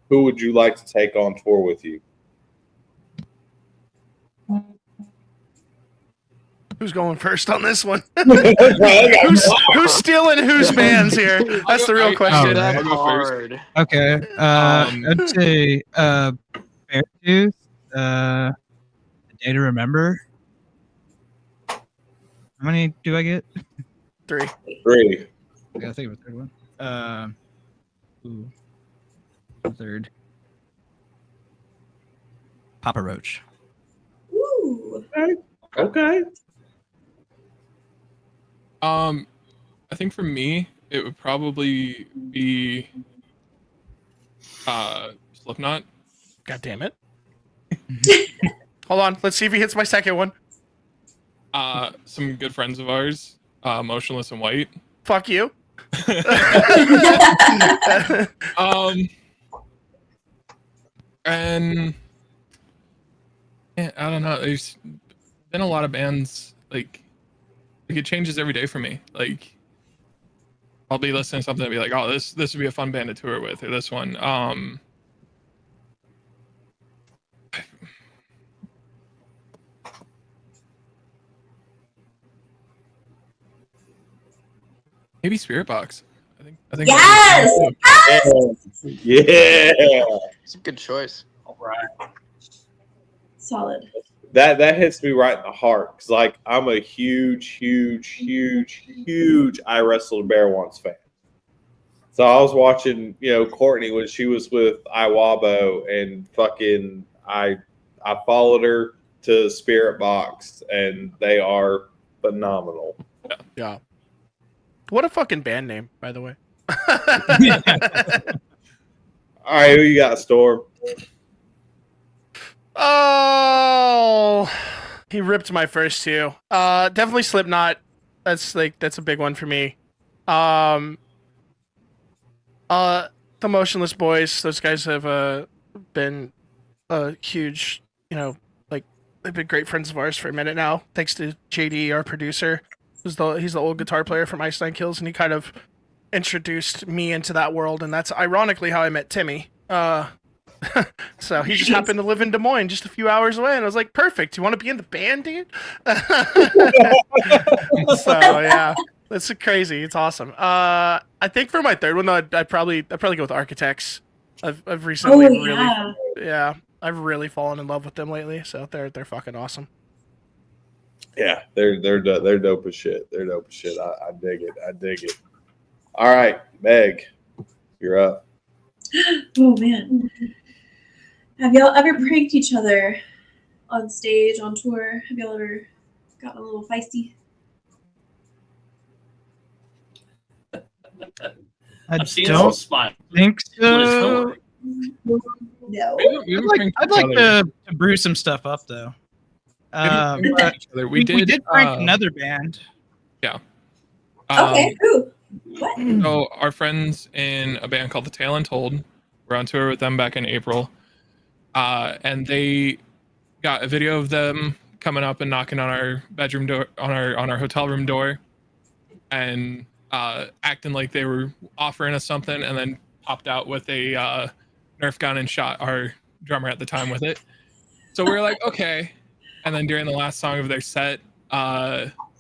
Who would you like to take on tour with you? Who's going first on this one? Okay. who's stealing whose bands here? That's the real question. I'll That's go first. hard. Okay. I'd say Beartooth, A Day to Remember. How many do I get? 3. Three. I gotta think of a third one. Third. Papa Roach. Ooh. Okay. I think for me, it would probably be Slipknot. God damn it. Hold on. Let's see if he hits my second one. Some good friends of ours, Motionless and White. Fuck you. And yeah, I don't know. There's been a lot of bands like it changes every day for me. Like I'll be listening to something and be like, oh, this would be a fun band to tour with, or this one. Maybe Spirit Box. I think. Yes! Yeah. It's a good choice. All right. Solid. That hits me right in the heart because, like, I'm a huge I Wrestled a Bear Once fan. So I was watching, Courtney when she was with Iwabo, and fucking I followed her to Spirit Box, and they are phenomenal. Yeah. What a fucking band name, by the way. All right, who you got, Storm? Oh, he ripped my first two. Definitely Slipknot. That's a big one for me. The Motionless Boys. Those guys have been a huge, they've been great friends of ours for a minute now. Thanks to JD, our producer. He's the old guitar player from Ice Nine Kills, and he kind of introduced me into that world, and that's ironically how I met Timmy. So he just happened to live in Des Moines, just a few hours away, and I was like, "Perfect. You want to be in the band, dude?" So yeah, that's crazy. It's awesome. I think for my third one, though, I'd probably go with Architects. I've recently I've really fallen in love with them lately. So they're fucking awesome. Yeah, they're dope as shit. They're dope as shit. I dig it. I dig it. All right, Meg, you're up. Oh man. Have y'all ever pranked each other on stage, on tour? Have y'all ever gotten a little feisty? I've seen some smile. think But it's so. not- No. I'd like to brew some stuff up though. But we did prank another band. Okay, who? What? So our friends in a band called The Tale Untold, we're on tour with them back in April, and they got a video of them coming up and knocking on our bedroom door, on our hotel room door, and acting like they were offering us something, and then popped out with a Nerf gun and shot our drummer at the time with it. So we were like, okay. And then during the last song of their set,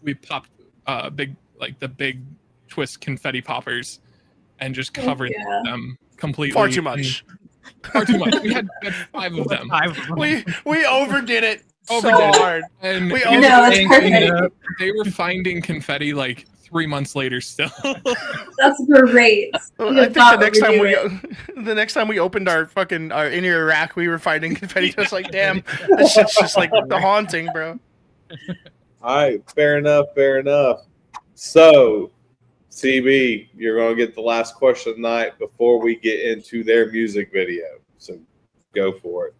we popped the big twist confetti poppers and just covered them completely. Far too much. Far too much. We had 5 of them. We overdid it so hard. And We it's perfect. they were finding confetti like 3 months later still. That's great. I think the next time we opened our in-ear rack, we were finding confetti. I was like, damn, this shit's just like the haunting, bro. All right, fair enough. So, CB, you're going to get the last question tonight before we get into their music video. So, go for it.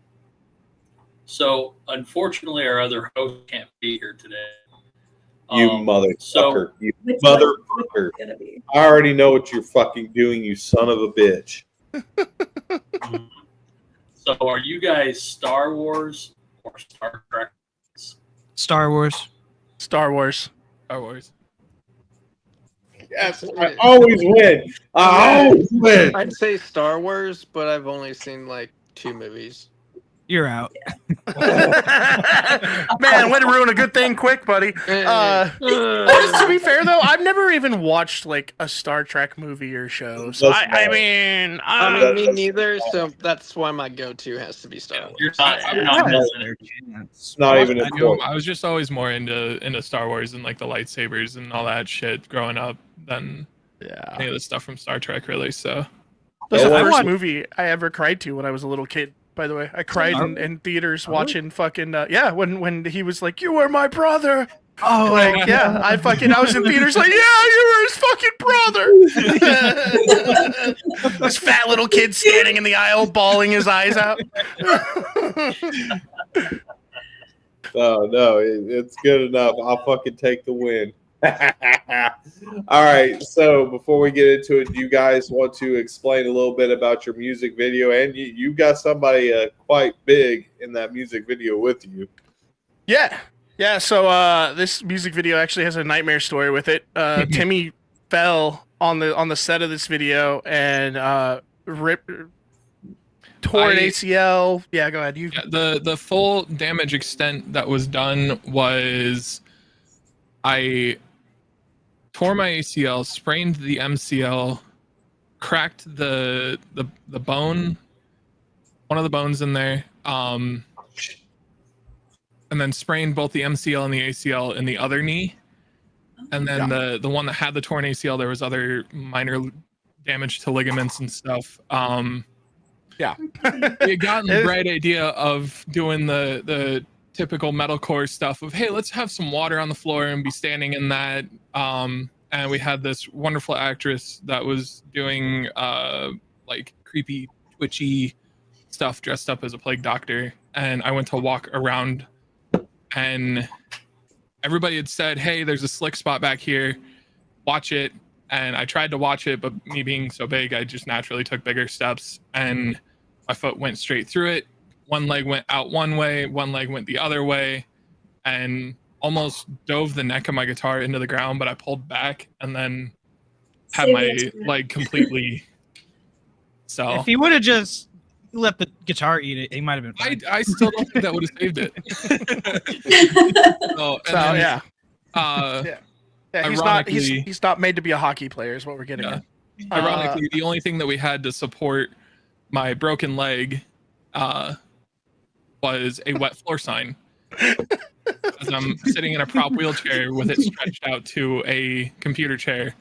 So, unfortunately, our other host can't be here today. You motherfucker. You Which motherfucker. gonna be? I already know what you're fucking doing, you son of a bitch. So, are you guys Star Wars or Star Trek? Star Wars. Star Wars. Star Wars. Yes, I always win. I always win. I'd say Star Wars, but I've only seen like 2 movies. You're out. Man, way to ruin a good thing quick, buddy. To be fair though, I've never even watched like a Star Trek movie or show. So I mean, me neither. So that's why my go-to has to be Star Wars. You're not missing it. It's not even I important. was just always more into Star Wars and like the lightsabers and all that shit growing up than any of the stuff from Star Trek, really. So That was the I first watched- movie I ever cried to when I was a little kid. By the way, I cried in theaters watching fucking when he was like, "You were my brother." Oh, Like, yeah, I was in theaters like, yeah, you were his fucking brother. This fat little kid standing in the aisle, bawling his eyes out. No, it's good enough. I'll fucking take the win. All right. So before we get into it, do you guys want to explain a little bit about your music video? And you got somebody quite big in that music video with you. Yeah. So this music video actually has a nightmare story with it. Timmy fell on the set of this video and tore an ACL. Yeah, go ahead. the full damage extent that was done was I tore my ACL, sprained the MCL, cracked the bone, one of the bones in there, and then sprained both the MCL and the ACL in the other knee. And then the one that had the torn ACL, there was other minor damage to ligaments and stuff. We had gotten the bright idea of doing the typical metalcore stuff of, hey, let's have some water on the floor and be standing in that. And we had this wonderful actress that was doing like creepy, twitchy stuff dressed up as a plague doctor. And I went to walk around and everybody had said, hey, there's a slick spot back here. Watch it. And I tried to watch it, but me being so big, I just naturally took bigger steps and my foot went straight through it. One leg went out one way, one leg went the other way, and almost dove the neck of my guitar into the ground, but I pulled back and then had my leg completely. So if he would have just let the guitar eat it, he might have been fine. I still don't think that would have saved it. He's not made to be a hockey player is what we're getting at. Ironically, the only thing that we had to support my broken leg was a wet floor sign. As I'm sitting in a prop wheelchair with it stretched out to a computer chair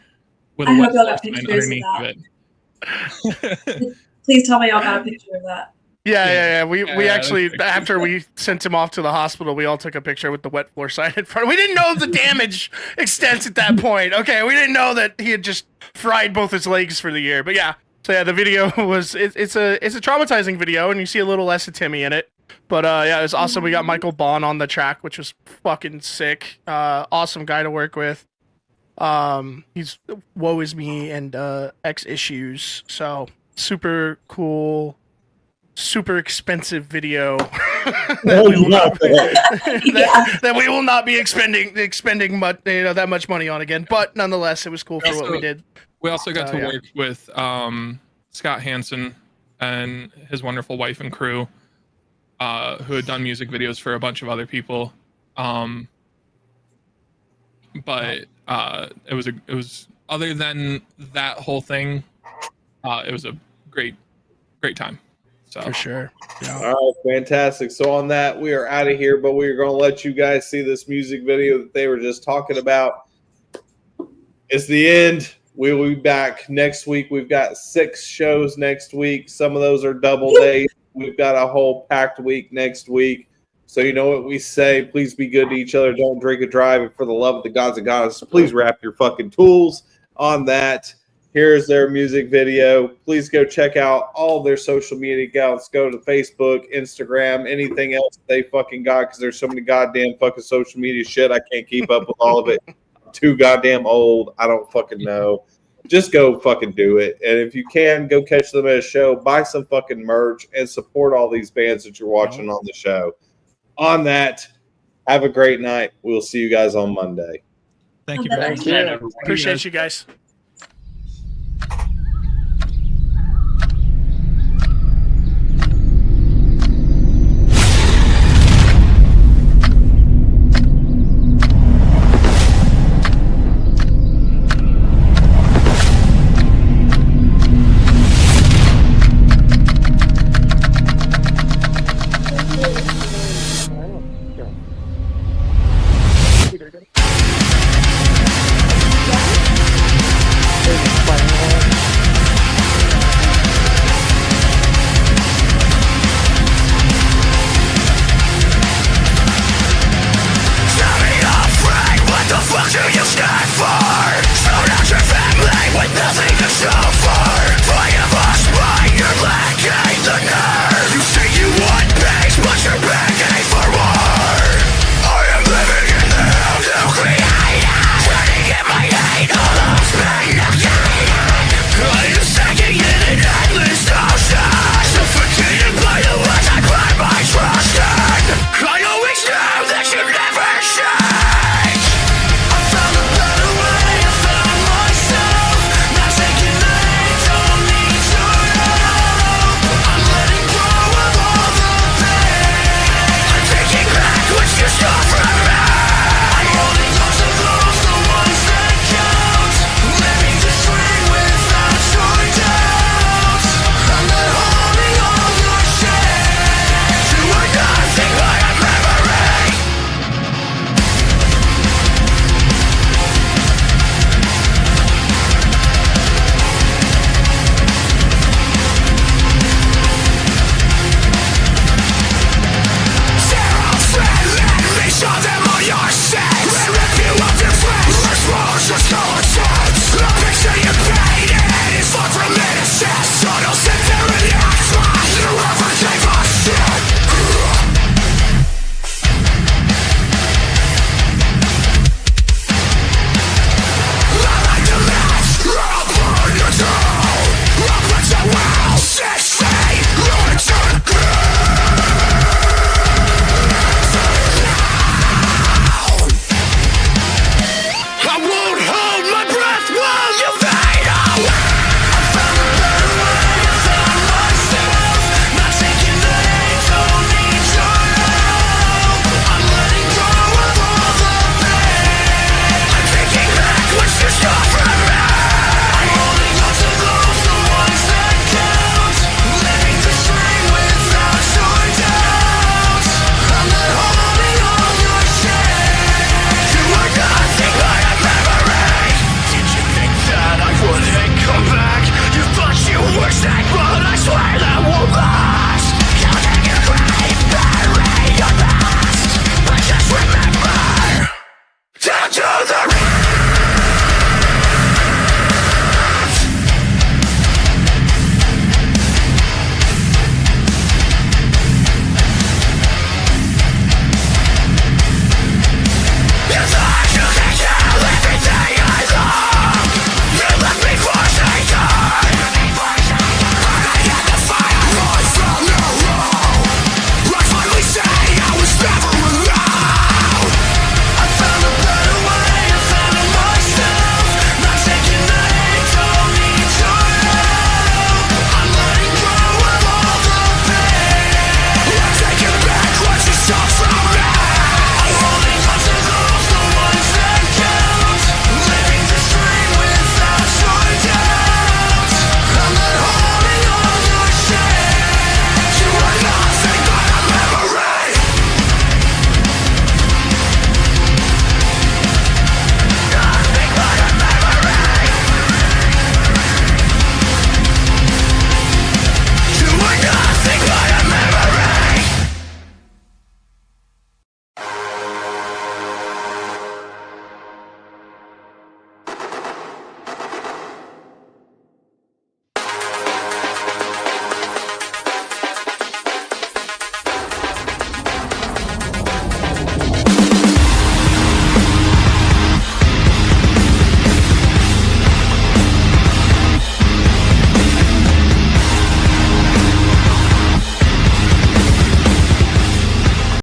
with a wet floor sign underneath of it. Please tell me y'all got a picture of that. Yeah. We actually, after we sent him off to the hospital, we all took a picture with the wet floor sign in front. We didn't know the damage extents at that point. Okay, we didn't know that he had just fried both his legs for the year. But yeah, so yeah, the video was it's a traumatizing video, and you see a little less of Timmy in it. But yeah, it was awesome. We got Michael Bond on the track, which was fucking sick. Awesome guy to work with. He's Woe Is Me and X Issues. So super cool, super expensive video that we will not be expending much, that much money on again. But nonetheless, it was cool for what we did. We also got to work with Scott Hansen and his wonderful wife and crew, who had done music videos for a bunch of other people. But it was other than that whole thing, it was a great time. So for sure. Yeah. All right, fantastic. So on that, we are out of here, but we are going to let you guys see this music video that they were just talking about. It's the end. We will be back next week. We've got 6 shows next week. Some of those are double days. We've got a whole packed week next week. So you know what we say. Please be good to each other. Don't drink and drive. And for the love of the gods and goddesses, please wrap your fucking tools. On that, here's their music video. Please go check out all their social media accounts. Go to Facebook, Instagram, anything else they fucking got, because there's so many goddamn fucking social media shit. I can't keep up with all of it. I'm too goddamn old. I don't fucking know. Just go fucking do it. And if you can, go catch them at a show, buy some fucking merch, and support all these bands that you're watching on the show. On that, have a great night. We'll see you guys on Monday. Thank you Oh, for thank having you. me. Everyone. Appreciate you guys.